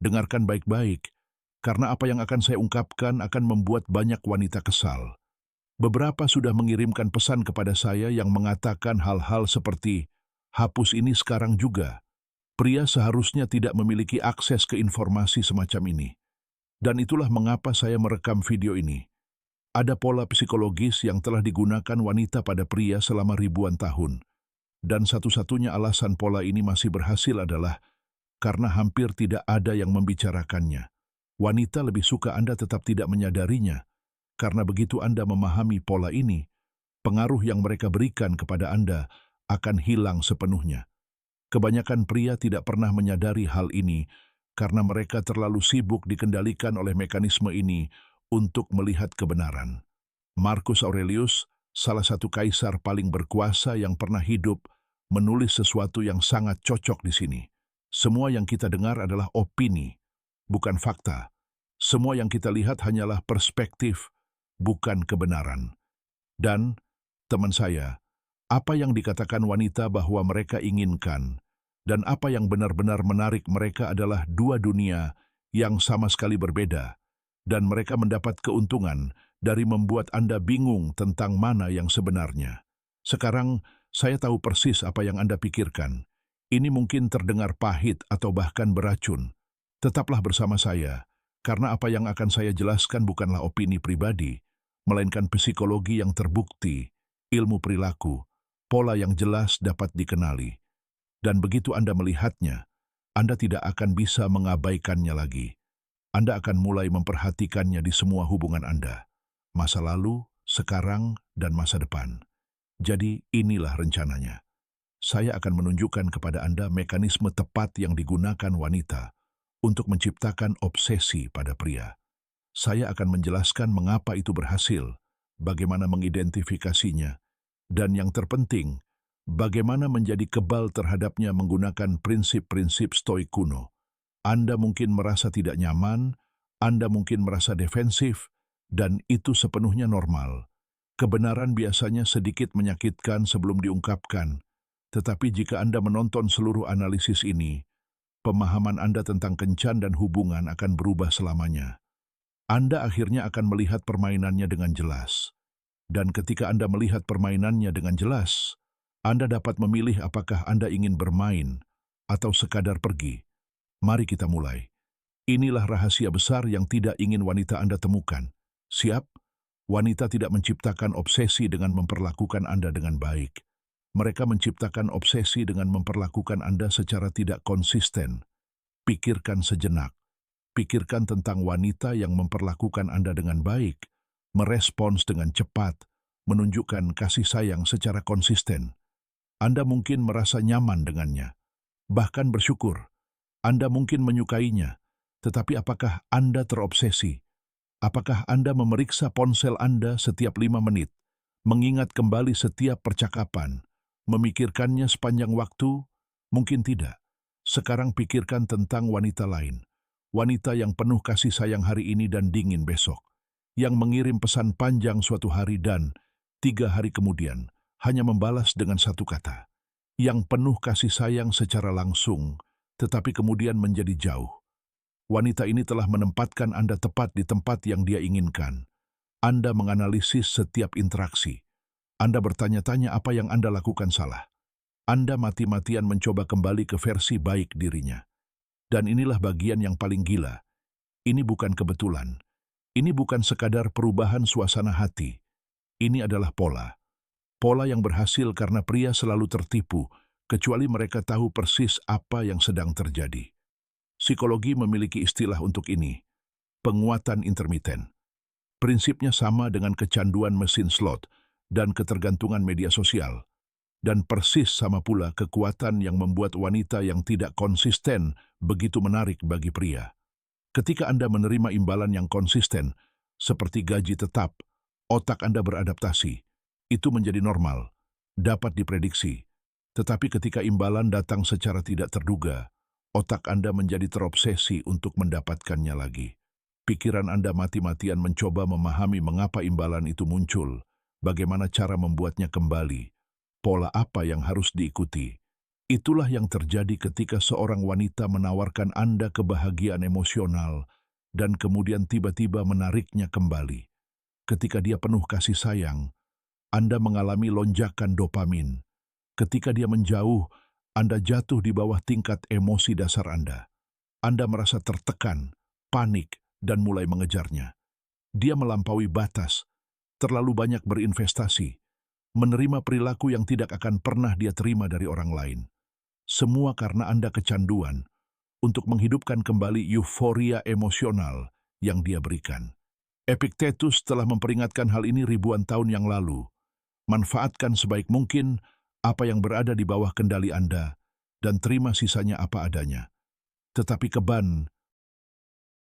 Dengarkan baik-baik, karena apa yang akan saya ungkapkan akan membuat banyak wanita kesal. Beberapa sudah mengirimkan pesan kepada saya yang mengatakan hal-hal seperti, hapus ini sekarang juga. Pria seharusnya tidak memiliki akses ke informasi semacam ini. Dan itulah mengapa saya merekam video ini. Ada pola psikologis yang telah digunakan wanita pada pria selama ribuan tahun. Dan satu-satunya alasan pola ini masih berhasil adalah karena hampir tidak ada yang membicarakannya. Wanita lebih suka Anda tetap tidak menyadarinya, karena begitu Anda memahami pola ini, pengaruh yang mereka berikan kepada Anda akan hilang sepenuhnya. Kebanyakan pria tidak pernah menyadari hal ini karena mereka terlalu sibuk dikendalikan oleh mekanisme ini untuk melihat kebenaran. Marcus Aurelius, salah satu kaisar paling berkuasa yang pernah hidup, menulis sesuatu yang sangat cocok di sini. Semua yang kita dengar adalah opini, bukan fakta. Semua yang kita lihat hanyalah perspektif, bukan kebenaran. Dan, teman saya, apa yang dikatakan wanita bahwa mereka inginkan, dan apa yang benar-benar menarik mereka adalah dua dunia yang sama sekali berbeda, dan mereka mendapat keuntungan dari membuat Anda bingung tentang mana yang sebenarnya. Sekarang, saya tahu persis apa yang Anda pikirkan. Ini mungkin terdengar pahit atau bahkan beracun. Tetaplah bersama saya, karena apa yang akan saya jelaskan bukanlah opini pribadi, melainkan psikologi yang terbukti, ilmu perilaku, pola yang jelas dapat dikenali. Dan begitu Anda melihatnya, Anda tidak akan bisa mengabaikannya lagi. Anda akan mulai memperhatikannya di semua hubungan Anda, masa lalu, sekarang, dan masa depan. Jadi inilah rencananya. Saya akan menunjukkan kepada Anda mekanisme tepat yang digunakan wanita untuk menciptakan obsesi pada pria. Saya akan menjelaskan mengapa itu berhasil, bagaimana mengidentifikasinya, dan yang terpenting, bagaimana menjadi kebal terhadapnya menggunakan prinsip-prinsip stoik kuno. Anda mungkin merasa tidak nyaman, Anda mungkin merasa defensif, dan itu sepenuhnya normal. Kebenaran biasanya sedikit menyakitkan sebelum diungkapkan, tetapi jika Anda menonton seluruh analisis ini, pemahaman Anda tentang kencan dan hubungan akan berubah selamanya. Anda akhirnya akan melihat permainannya dengan jelas. Dan ketika Anda melihat permainannya dengan jelas, Anda dapat memilih apakah Anda ingin bermain atau sekadar pergi. Mari kita mulai. Inilah rahasia besar yang tidak ingin wanita Anda temukan. Siap? Wanita tidak menciptakan obsesi dengan memperlakukan Anda dengan baik. Mereka menciptakan obsesi dengan memperlakukan Anda secara tidak konsisten. Pikirkan sejenak. Pikirkan tentang wanita yang memperlakukan Anda dengan baik, merespons dengan cepat, menunjukkan kasih sayang secara konsisten. Anda mungkin merasa nyaman dengannya, bahkan bersyukur. Anda mungkin menyukainya, tetapi apakah Anda terobsesi? Apakah Anda memeriksa ponsel Anda setiap 5 menit, mengingat kembali setiap percakapan, memikirkannya sepanjang waktu? Mungkin tidak. Sekarang pikirkan tentang wanita lain. Wanita yang penuh kasih sayang hari ini dan dingin besok. Yang mengirim pesan panjang suatu hari dan 3 hari kemudian hanya membalas dengan satu kata. Yang penuh kasih sayang secara langsung, tetapi kemudian menjadi jauh. Wanita ini telah menempatkan Anda tepat di tempat yang dia inginkan. Anda menganalisis setiap interaksi. Anda bertanya-tanya apa yang Anda lakukan salah. Anda mati-matian mencoba kembali ke versi baik dirinya. Dan inilah bagian yang paling gila. Ini bukan kebetulan. Ini bukan sekadar perubahan suasana hati. Ini adalah pola. Pola yang berhasil karena pria selalu tertipu, kecuali mereka tahu persis apa yang sedang terjadi. Psikologi memiliki istilah untuk ini, penguatan intermiten. Prinsipnya sama dengan kecanduan mesin slot dan ketergantungan media sosial. Dan persis sama pula kekuatan yang membuat wanita yang tidak konsisten begitu menarik bagi pria. Ketika Anda menerima imbalan yang konsisten, seperti gaji tetap, otak Anda beradaptasi. Itu menjadi normal, dapat diprediksi. Tetapi ketika imbalan datang secara tidak terduga, otak Anda menjadi terobsesi untuk mendapatkannya lagi. Pikiran Anda mati-matian mencoba memahami mengapa imbalan itu muncul, bagaimana cara membuatnya kembali, pola apa yang harus diikuti. Itulah yang terjadi ketika seorang wanita menawarkan Anda kebahagiaan emosional dan kemudian tiba-tiba menariknya kembali. Ketika dia penuh kasih sayang, Anda mengalami lonjakan dopamin. Ketika dia menjauh, Anda jatuh di bawah tingkat emosi dasar Anda. Anda merasa tertekan, panik, dan mulai mengejarnya. Dia melampaui batas, terlalu banyak berinvestasi, menerima perilaku yang tidak akan pernah dia terima dari orang lain. Semua karena Anda kecanduan untuk menghidupkan kembali euforia emosional yang dia berikan. Epictetus telah memperingatkan hal ini ribuan tahun yang lalu. Manfaatkan sebaik mungkin apa yang berada di bawah kendali Anda dan terima sisanya apa adanya. Tetapi keban